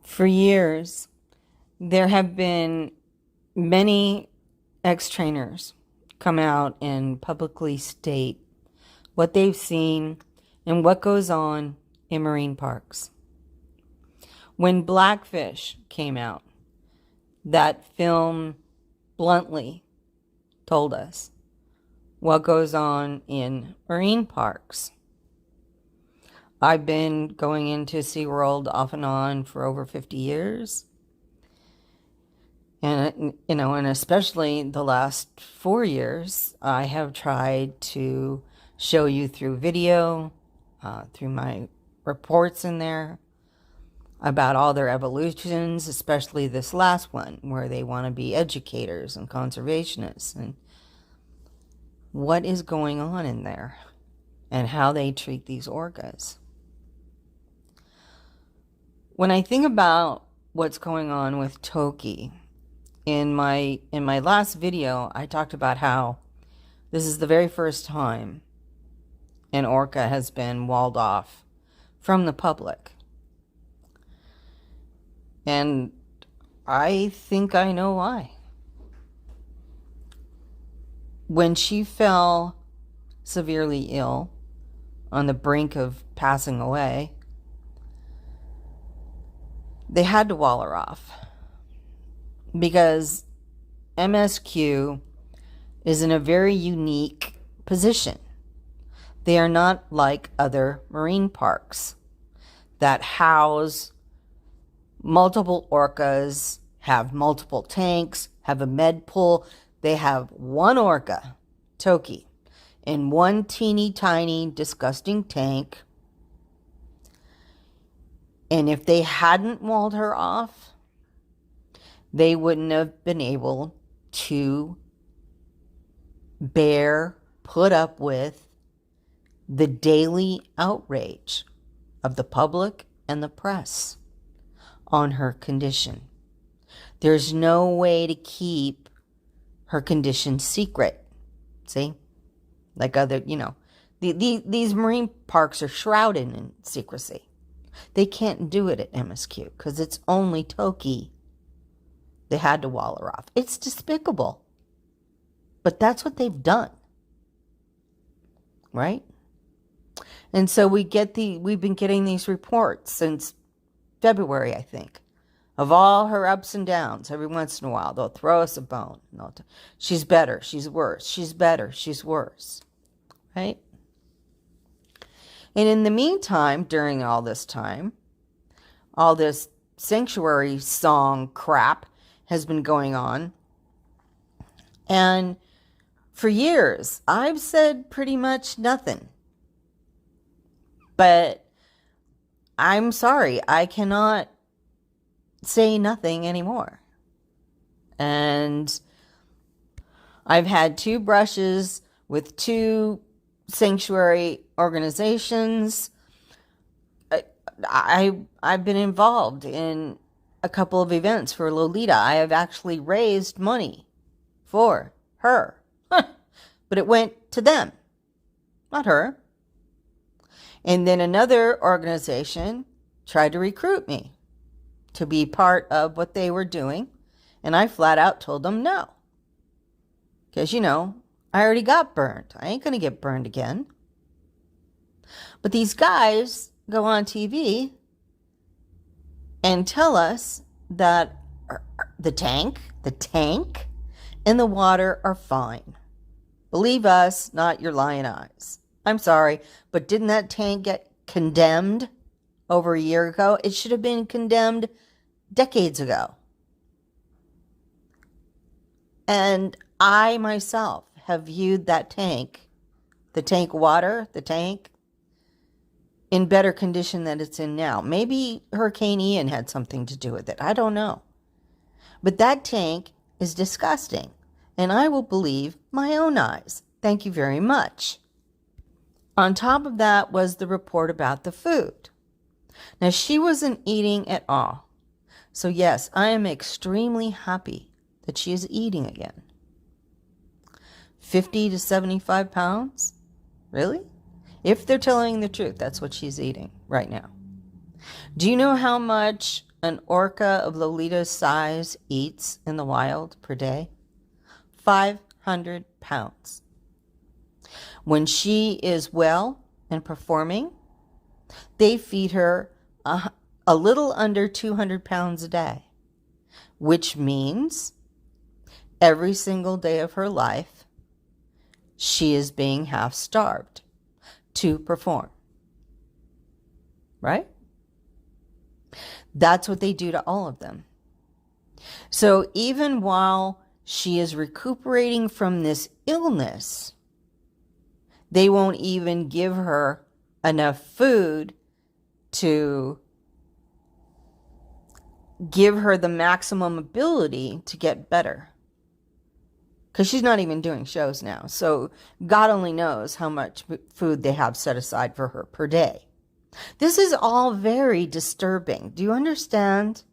For years, there have been many ex-trainers come out and publicly state what they've seen and what goes on in marine parks. When Blackfish came out, that film bluntly told us what goes on in marine parks. I've been going into SeaWorld off and on for over 50 years. And, and especially the last 4 years, I have tried to show you through video, through my reports in there, about all their evolutions, especially this last one, where they want to be educators and conservationists, and what is going on in there, and how they treat these orcas. When I think about what's going on with Toki, in my last video, I talked about how this is the very first time an orca has been walled off from the public. And I think I know why. When she fell severely ill, on the brink of passing away, they had to wall her off because MSQ is in a very unique position. They are not like other marine parks that house multiple orcas, have multiple tanks, have a med pool. They have one orca, Toki, in one teeny tiny disgusting tank. And if they hadn't walled her off, they wouldn't have been able to put up with the daily outrage of the public and the press on her condition. There's no way to keep her condition secret. See? Like other, these marine parks are shrouded in secrecy. They can't do it at MSQ because it's only Toki. They had to wall her off. It's despicable. But that's what they've done. Right? And so we've been getting these reports since February, I think, of all her ups and downs. Every once in a while, they'll throw us a bone. She's better, she's worse. She's better, she's worse. Right? And in the meantime, during all this time, all this sanctuary song crap has been going on. And for years, I've said pretty much nothing. But I'm sorry, I cannot say nothing anymore. And I've had 2 brushes with 2 sanctuary organizations. I've been involved in a couple of events for Lolita. I have actually raised money for her. But it went to them, not her. And then another organization tried to recruit me to be part of what they were doing. And I flat out told them no. Because, I already got burned. I ain't going to get burned again. But these guys go on TV and tell us that the tank, and the water are fine. Believe us, not your lying eyes. I'm sorry, but didn't that tank get condemned over a year ago? It should have been condemned decades ago. And I myself have viewed that tank, the tank water, in better condition than it's in now. Maybe Hurricane Ian had something to do with it. I don't know. But that tank is disgusting. And I will believe my own eyes. Thank you very much. On top of that was the report about the food. Now, she wasn't eating at all. So yes, I am extremely happy that she is eating again. 50 to 75 pounds? Really? If they're telling the truth, that's what she's eating right now. Do you know how much an orca of Lolita's size eats in the wild per day? 500 pounds. When she is well and performing, they feed her a little under 200 pounds a day, which means every single day of her life, she is being half starved to perform. Right? That's what they do to all of them. So even while she is recuperating from this illness, they won't even give her enough food to give her the maximum ability to get better. Because she's not even doing shows now. So God only knows how much food they have set aside for her per day. This is all very disturbing. Do you understand?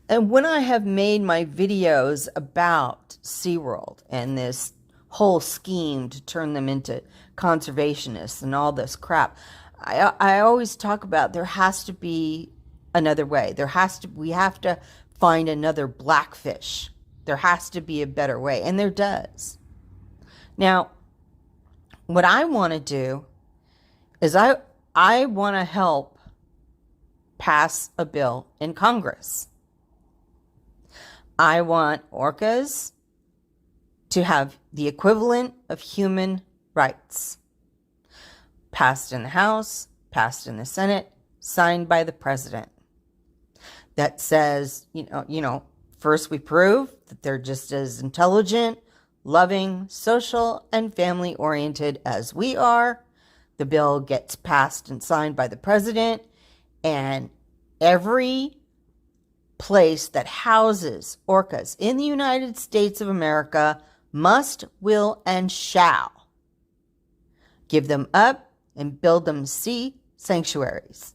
And when I have made my videos about SeaWorld and this whole scheme to turn them into conservationists and all this crap, I always talk about there has to be another way. We have to find another blackfish. There has to be a better way, and there does. Now, what I want to do is I want to help pass a bill in Congress. I want orcas to have the equivalent of human rights. Passed in the House, passed in the Senate, signed by the president. That says, first we prove that they're just as intelligent, loving, social, and family-oriented as we are. The bill gets passed and signed by the president, and every place that houses orcas in the United States of America must, will, and shall give them up and build them sea sanctuaries.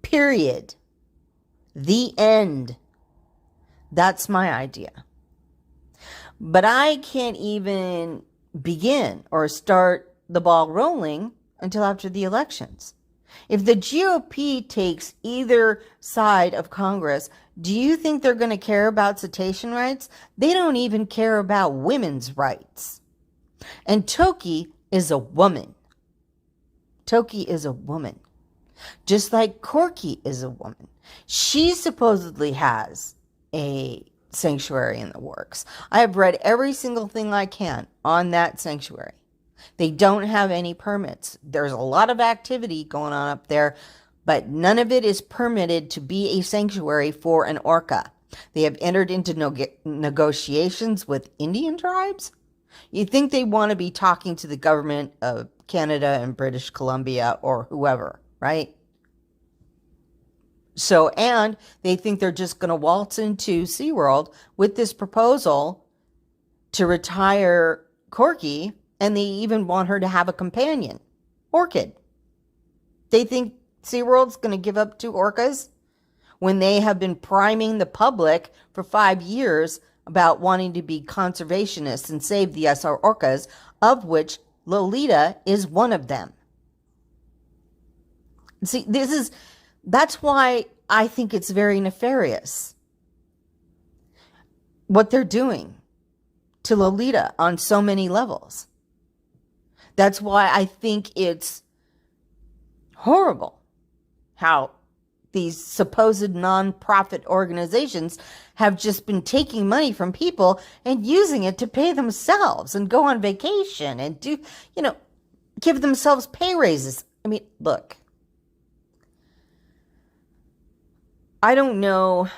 Period. The end. That's my idea. But I can't even begin or start the ball rolling until after the elections. If the GOP takes either side of Congress, do you think they're going to care about cetacean rights? They don't even care about women's rights. And Toki is a woman. Toki is a woman. Just like Corky is a woman. She supposedly has a sanctuary in the works. I have read every single thing I can on that sanctuary. They don't have any permits. There's a lot of activity going on up there, but none of it is permitted to be a sanctuary for an orca. They have entered into negotiations with Indian tribes. You think they want to be talking to the government of Canada and British Columbia or whoever, right? So, and they think they're just going to waltz into SeaWorld with this proposal to retire Corky, and they even want her to have a companion, orchid. They think SeaWorld's going to give up 2 orcas when they have been priming the public for 5 years about wanting to be conservationists and save the SR orcas, of which Lolita is one of them. See, that's why I think it's very nefarious what they're doing to Lolita on so many levels. That's why I think it's horrible how these supposed nonprofit organizations have just been taking money from people and using it to pay themselves and go on vacation and do, give themselves pay raises. I mean, look, I don't know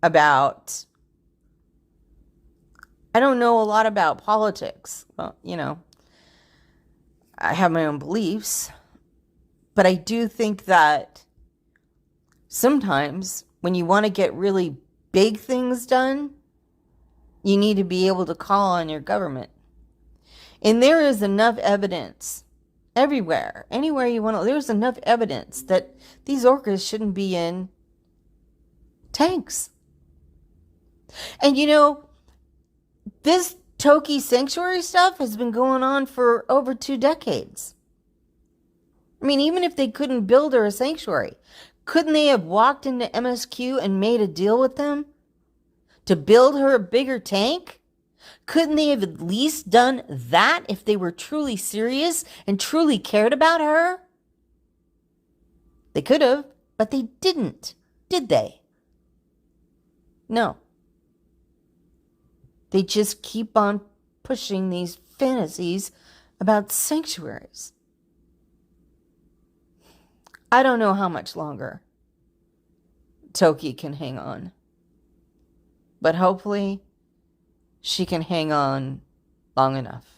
a lot about politics. Well, I have my own beliefs, but I do think that sometimes when you want to get really big things done, you need to be able to call on your government. And there is enough evidence everywhere, anywhere you want to, there's enough evidence that these orcas shouldn't be in tanks. And this Toki sanctuary stuff has been going on for over 2 decades. I mean, even if they couldn't build her a sanctuary, Couldn't they have walked into MSQ and made a deal with them to build her a bigger tank? Couldn't they have at least done that if they were truly serious and truly cared about her? They could have, but they didn't, did they? No. They just keep on pushing these fantasies about sanctuaries. I don't know how much longer Toki can hang on. But hopefully she can hang on long enough.